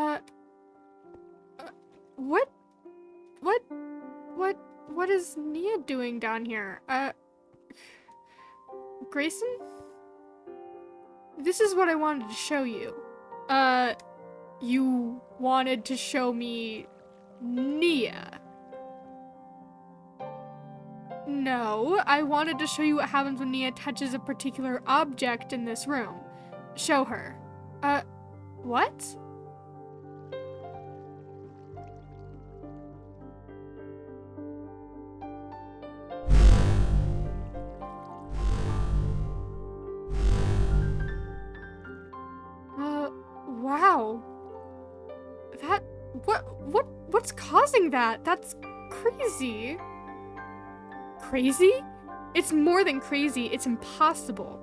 Uh, what is Nia doing down here? Grayson? This is what I wanted to show you. You wanted to show me Nia. No, I wanted to show you what happens when Nia touches a particular object in this room. Show her. What? Wow. What's causing that? That's crazy. Crazy? It's more than crazy, it's impossible.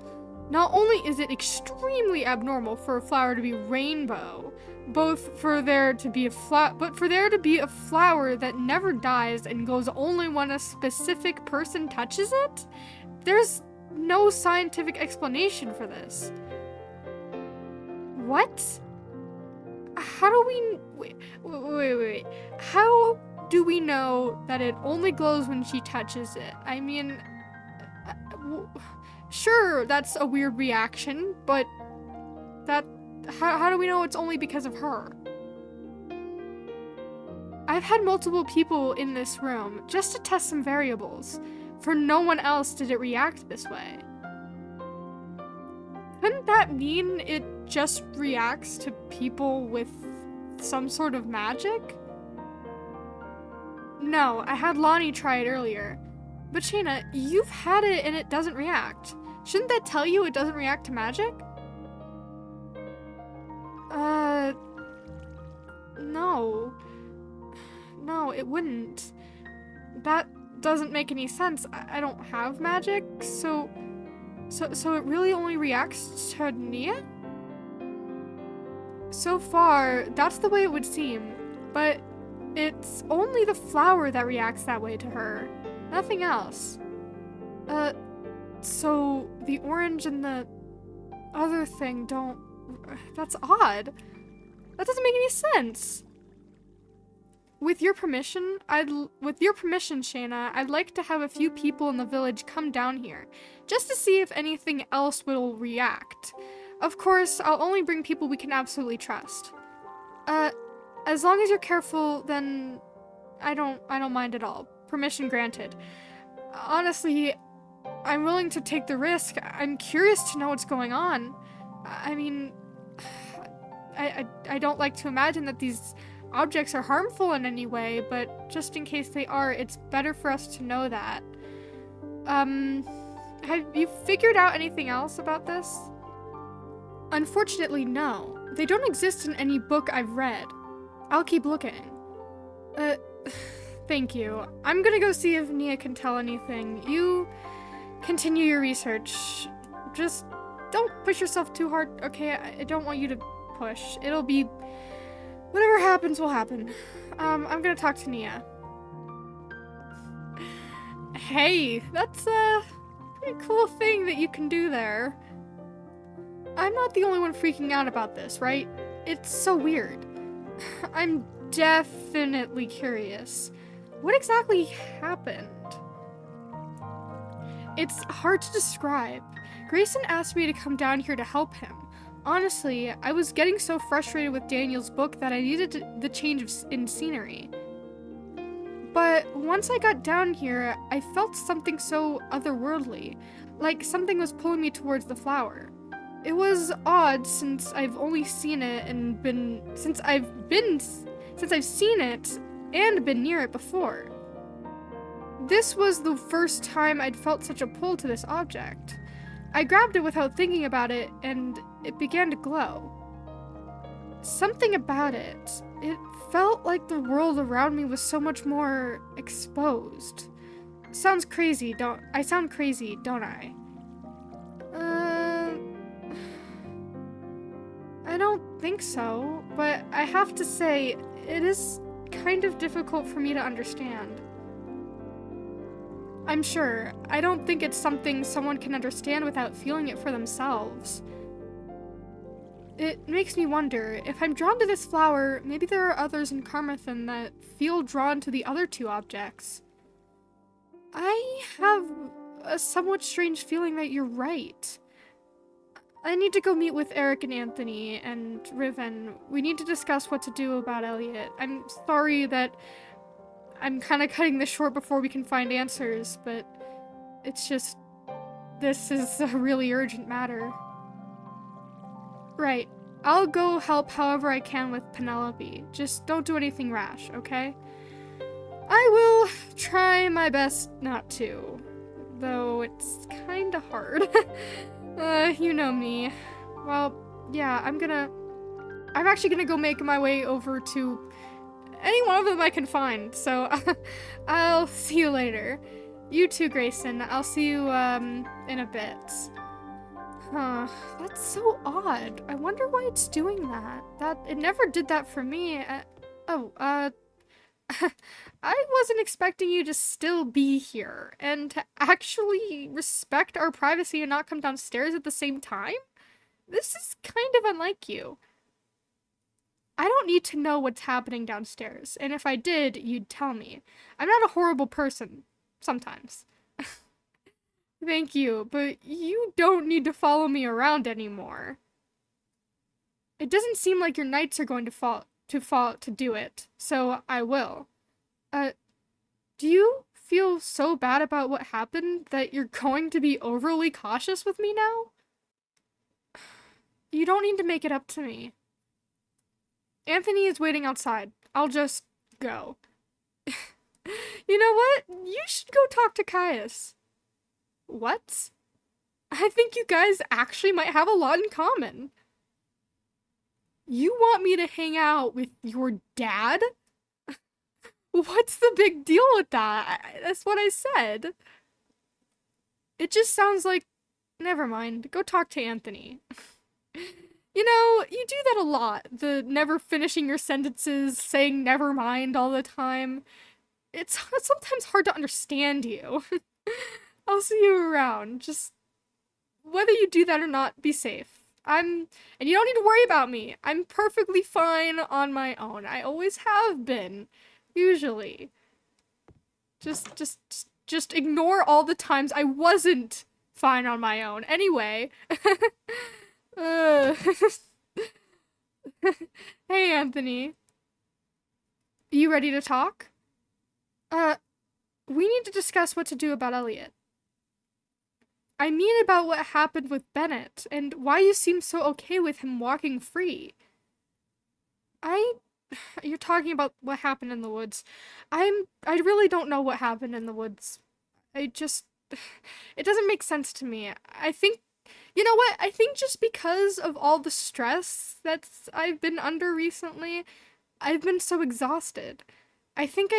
Not only is it extremely abnormal for a flower to be rainbow, both for there to be a but for there to be a flower that never dies and glows only when a specific person touches it? There's no scientific explanation for this. What? How do we... Wait. How do we know that it only glows when she touches it? I mean... Sure, that's a weird reaction, but... How do we know it's only because of her? I've had multiple people in this room just to test some variables. For no one else did it react this way. Couldn't that mean it just reacts to people with some sort of magic? No, I had Lonnie try it earlier. But Shayna, you've had it and it doesn't react. Shouldn't that tell you it doesn't react to magic? No. No, it wouldn't. That doesn't make any sense. I don't have magic, so it really only reacts to Nia? So far, that's the way it would seem, but it's only the flower that reacts that way to her, nothing else. So the orange and the other thing don't... That's odd. That doesn't make any sense. With your permission, Shayna, I'd like to have a few people in the village come down here, just to see if anything else will react. Of course, I'll only bring people we can absolutely trust. As long as you're careful, then I don't mind at all. Permission granted. Honestly, I'm willing to take the risk. I'm curious to know what's going on. I mean, I don't like to imagine that these objects are harmful in any way, but just in case they are, it's better for us to know that. Have you figured out anything else about this? Unfortunately, no. They don't exist in any book I've read. I'll keep looking. Thank you. I'm gonna go see if Nia can tell anything. You continue your research. Just don't push yourself too hard, okay? I don't want you to push. It'll be... Whatever happens will happen. I'm gonna talk to Nia. Hey, that's a pretty cool thing that you can do there. I'm not the only one freaking out about this, right? It's so weird. I'm definitely curious. What exactly happened? It's hard to describe. Grayson asked me to come down here to help him. Honestly, I was getting so frustrated with Daniel's book that I needed the change in scenery. But once I got down here, I felt something so otherworldly, like something was pulling me towards the flower. It was odd since I've only seen it and since I've seen it and been near it before. This was the first time I'd felt such a pull to this object. I grabbed it without thinking about it, and it began to glow. Something about it. It felt like the world around me was so much more exposed. Sounds crazy, I sound crazy, don't I? I don't think so, but I have to say, it is kind of difficult for me to understand. I'm sure. I don't think it's something someone can understand without feeling it for themselves. It makes me wonder, if I'm drawn to this flower, maybe there are others in Carmarthen that feel drawn to the other two objects. I have a somewhat strange feeling that you're right. I need to go meet with Eric and Anthony and Riven. We need to discuss what to do about Elliot. I'm sorry that I'm kind of cutting this short before we can find answers, but it's just, this is a really urgent matter. Right. I'll go help however I can with Penelope. Just don't do anything rash, okay? I will try my best not to. Though it's kinda hard. You know me. Well, yeah, I'm actually gonna go make my way over to any one of them I can find, so I'll see you later. You too, Grayson. I'll see you, in a bit. Huh, that's so odd. I wonder why it's doing that. It never did that for me. I wasn't expecting you to still be here, and to actually respect our privacy and not come downstairs at the same time? This is kind of unlike you. I don't need to know what's happening downstairs, and if I did, you'd tell me. I'm not a horrible person. Sometimes. Thank you, but you don't need to follow me around anymore. It doesn't seem like your knights are going to do it, so I will. Do you feel so bad about what happened that you're going to be overly cautious with me now? You don't need to make it up to me. Anthony is waiting outside. I'll just go. You know what? You should go talk to Caius. What? I think you guys actually might have a lot in common. You want me to hang out with your dad? What's the big deal with that? That's what I said. It just sounds like... Never mind. Go talk to Anthony. You know, you do that a lot. The never finishing your sentences, saying never mind all the time. It's sometimes hard to understand you. I'll see you around. Just... whether you do that or not, be safe. And you don't need to worry about me. I'm perfectly fine on my own. I always have been. Usually. Just ignore all the times I wasn't fine on my own. Anyway. Hey, Anthony. You ready to talk? We need to discuss what to do about Elliot. I mean about what happened with Bennett, and why you seem so okay with him walking free. You're talking about what happened in the woods. I really don't know what happened in the woods. It doesn't make sense to me. I think, you know what? I think just because of all the stress that I've been under recently, I've been so exhausted. I think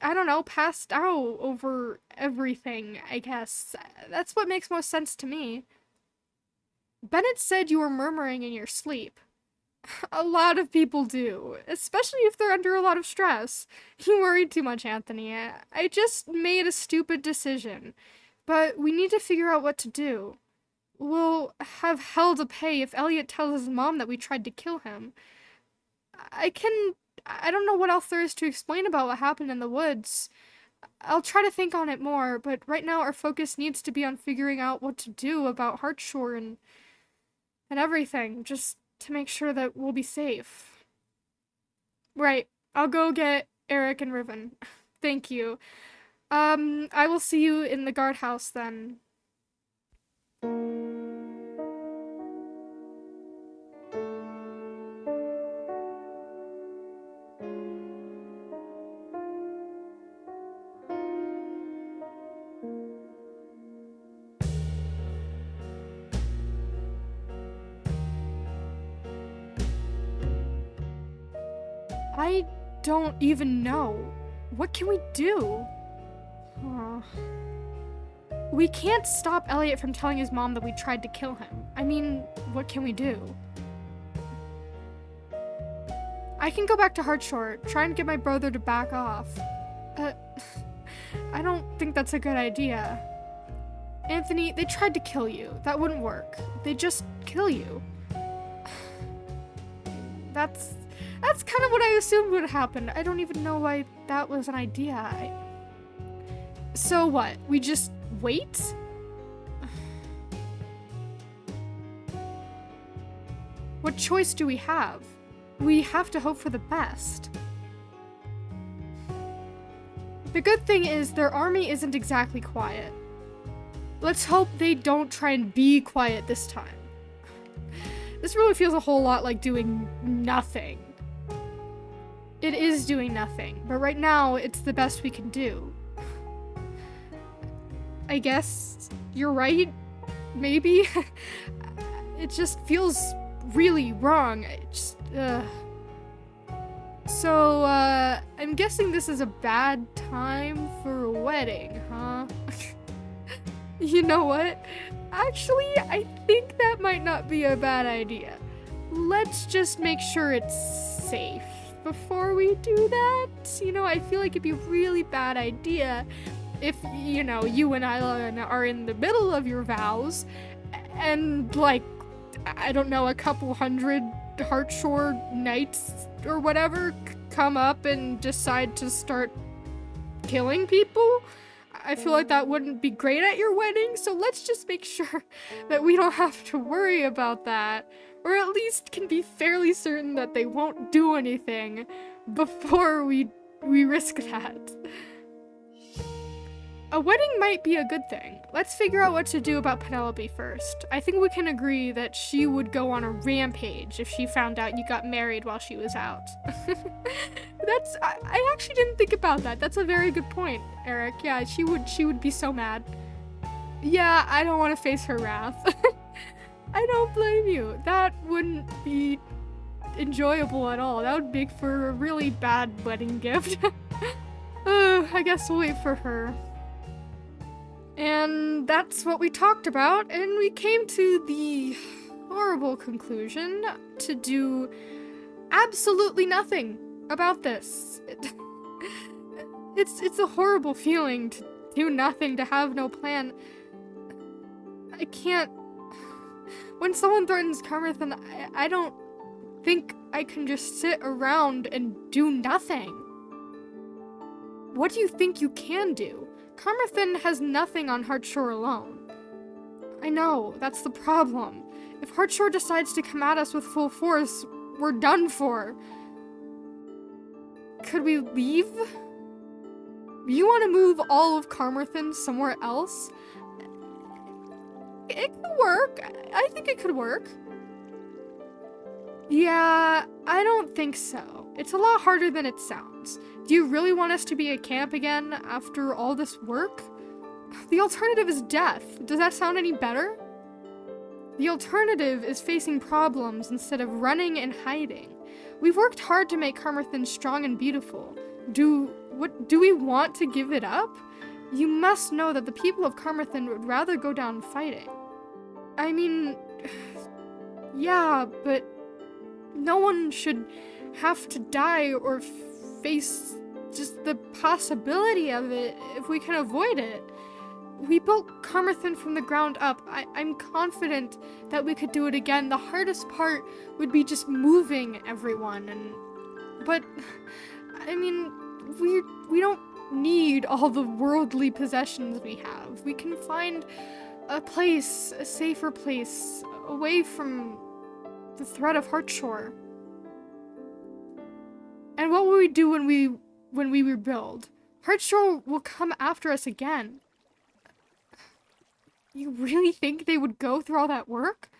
I don't know, passed out over everything, I guess. That's what makes most sense to me. Bennett said you were murmuring in your sleep. A lot of people do, especially if they're under a lot of stress. You worried too much, Anthony. I just made a stupid decision, but we need to figure out what to do. We'll have hell to pay if Elliot tells his mom that we tried to kill him. I don't know what else there is to explain about what happened in the woods. I'll try to think on it more, but right now our focus needs to be on figuring out what to do about Heartshore and everything, just to make sure that we'll be safe. Right, I'll go get Eric and Riven. Thank you. I will see you in the guardhouse then. I don't even know. What can we do? We can't stop Elliot from telling his mom that we tried to kill him. I mean, what can we do? I can go back to Heartshore, try and get my brother to back off. I don't think that's a good idea. Anthony, they tried to kill you. That wouldn't work. They just kill you. That's kind of what I assumed would happen. I don't even know why that was an idea. So what? We just wait? What choice do we have? We have to hope for the best. The good thing is their army isn't exactly quiet. Let's hope they don't try and be quiet this time. This really feels a whole lot like doing nothing. It is doing nothing, but right now it's the best we can do. I guess you're right, maybe. It just feels really wrong. So, I'm guessing this is a bad time for a wedding, huh? You know what? Actually, I think that might not be a bad idea. Let's just make sure it's safe before we do that. You know, I feel like it'd be a really bad idea if, you know, you and Isla are in the middle of your vows and, like, I don't know, a couple hundred Heartshore knights or whatever come up and decide to start killing people. I feel like that wouldn't be great at your wedding, so let's just make sure that we don't have to worry about that, or at least can be fairly certain that they won't do anything before we risk that. A wedding might be a good thing. Let's figure out what to do about Penelope first. I think we can agree that she would go on a rampage if she found out you got married while she was out. I actually didn't think about that. That's a very good point, Eric. Yeah, she would be so mad. Yeah, I don't want to face her wrath. I don't blame you. That wouldn't be enjoyable at all. That would make for a really bad wedding gift. I guess we'll wait for her. And that's what we talked about, and we came to the horrible conclusion to do absolutely nothing about this. It's a horrible feeling to do nothing, to have no plan. I can't... When someone threatens Carmarthen, I don't think I can just sit around and do nothing. What do you think you can do? Carmarthen has nothing on Heartshore alone. I know, that's the problem. If Heartshore decides to come at us with full force, we're done for. Could we leave? You want to move all of Carmarthen somewhere else? It could work. I think it could work. Yeah, I don't think so. It's a lot harder than it sounds. Do you really want us to be at camp again after all this work? The alternative is death. Does that sound any better? The alternative is facing problems instead of running and hiding. We've worked hard to make Carmarthen strong and beautiful. Do we want to give it up? You must know that the people of Carmarthen would rather go down fighting. I mean, yeah, but no one should have to die or face just the possibility of it if we can avoid it. We built Carmarthen from the ground up. I'm confident that we could do it again. The hardest part would be just moving everyone, but I mean, we don't need all the worldly possessions we have. We can find a place, a safer place, away from the threat of Heartshore. And what will we do when we rebuild? Heartshore will come after us again. You really think they would go through all that work?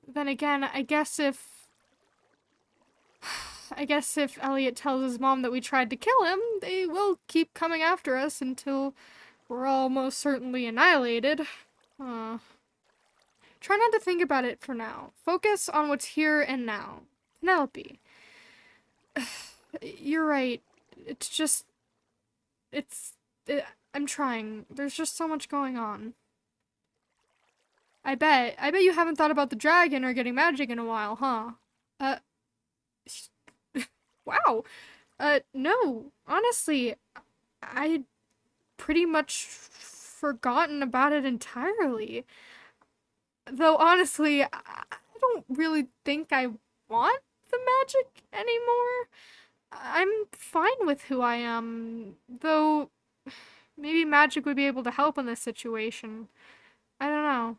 Then again, I guess if Elliot tells his mom that we tried to kill him, they will keep coming after us until we're almost certainly annihilated. Try not to think about it for now. Focus on what's here and now. Penelope. You're right. I'm trying. There's just so much going on. I bet you haven't thought about the dragon or getting magic in a while, huh? Wow. No. Honestly, I'd pretty much forgotten about it entirely. Though, honestly, I don't really think I want magic anymore. I'm fine with who I am, though maybe magic would be able to help in this situation. I don't know.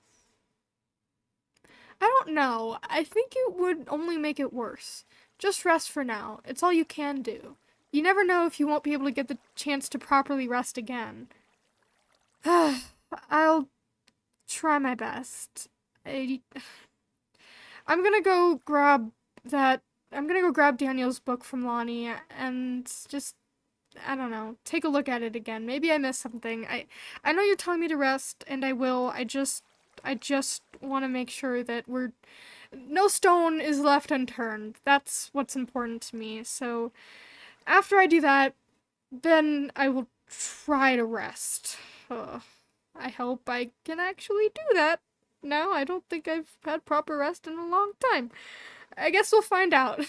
I don't know. I think it would only make it worse. Just rest for now. It's all you can do. You never know if you won't be able to get the chance to properly rest again. I'll try my best. I'm gonna go grab Daniel's book from Lonnie and just, I don't know, take a look at it again. Maybe I missed something. I know you're telling me to rest, and I will. I just want to make sure that no stone is left unturned. That's what's important to me. So after I do that, then I will try to rest. I hope I can actually do that. No, I don't think I've had proper rest in a long time. I guess we'll find out.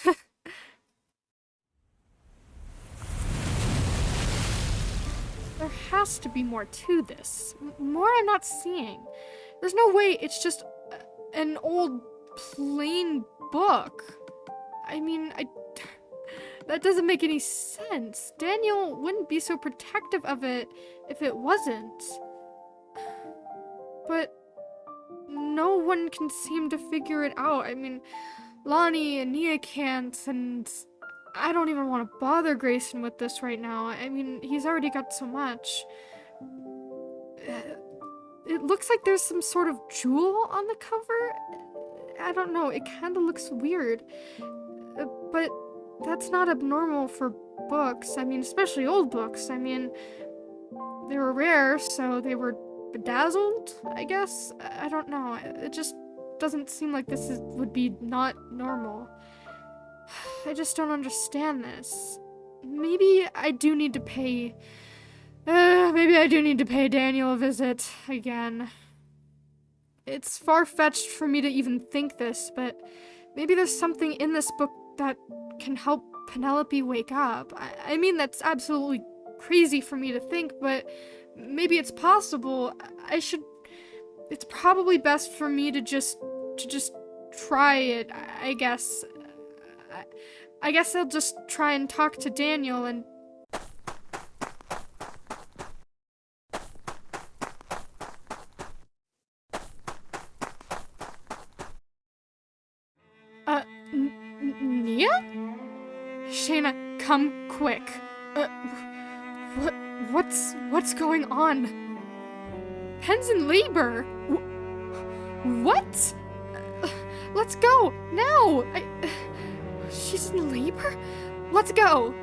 There has to be more to this. More I'm not seeing. There's no way it's just an old, plain book. I mean, that doesn't make any sense. Daniel wouldn't be so protective of it if it wasn't. But no one can seem to figure it out. I mean, Lonnie and Nia can't, and I don't even want to bother Grayson with this right now. I mean, he's already got so much. It looks like there's some sort of jewel on the cover. I don't know, it kind of looks weird. But that's not abnormal for books. I mean, especially old books. I mean, they were rare, so they were bedazzled, I guess? I don't know. It just doesn't seem like this would be not normal. I just don't understand this. Maybe I do need to pay Daniel a visit again. It's far-fetched for me to even think this, but maybe there's something in this book that can help Penelope wake up. I mean, that's absolutely crazy for me to think, but maybe it's possible. It's probably best for me to just try it, I guess. I guess I'll just try and talk to Daniel and... Nia? Shayna, come quick. What's going on? Pen's in labor. What? Let's go, now! She's in labor? Let's go!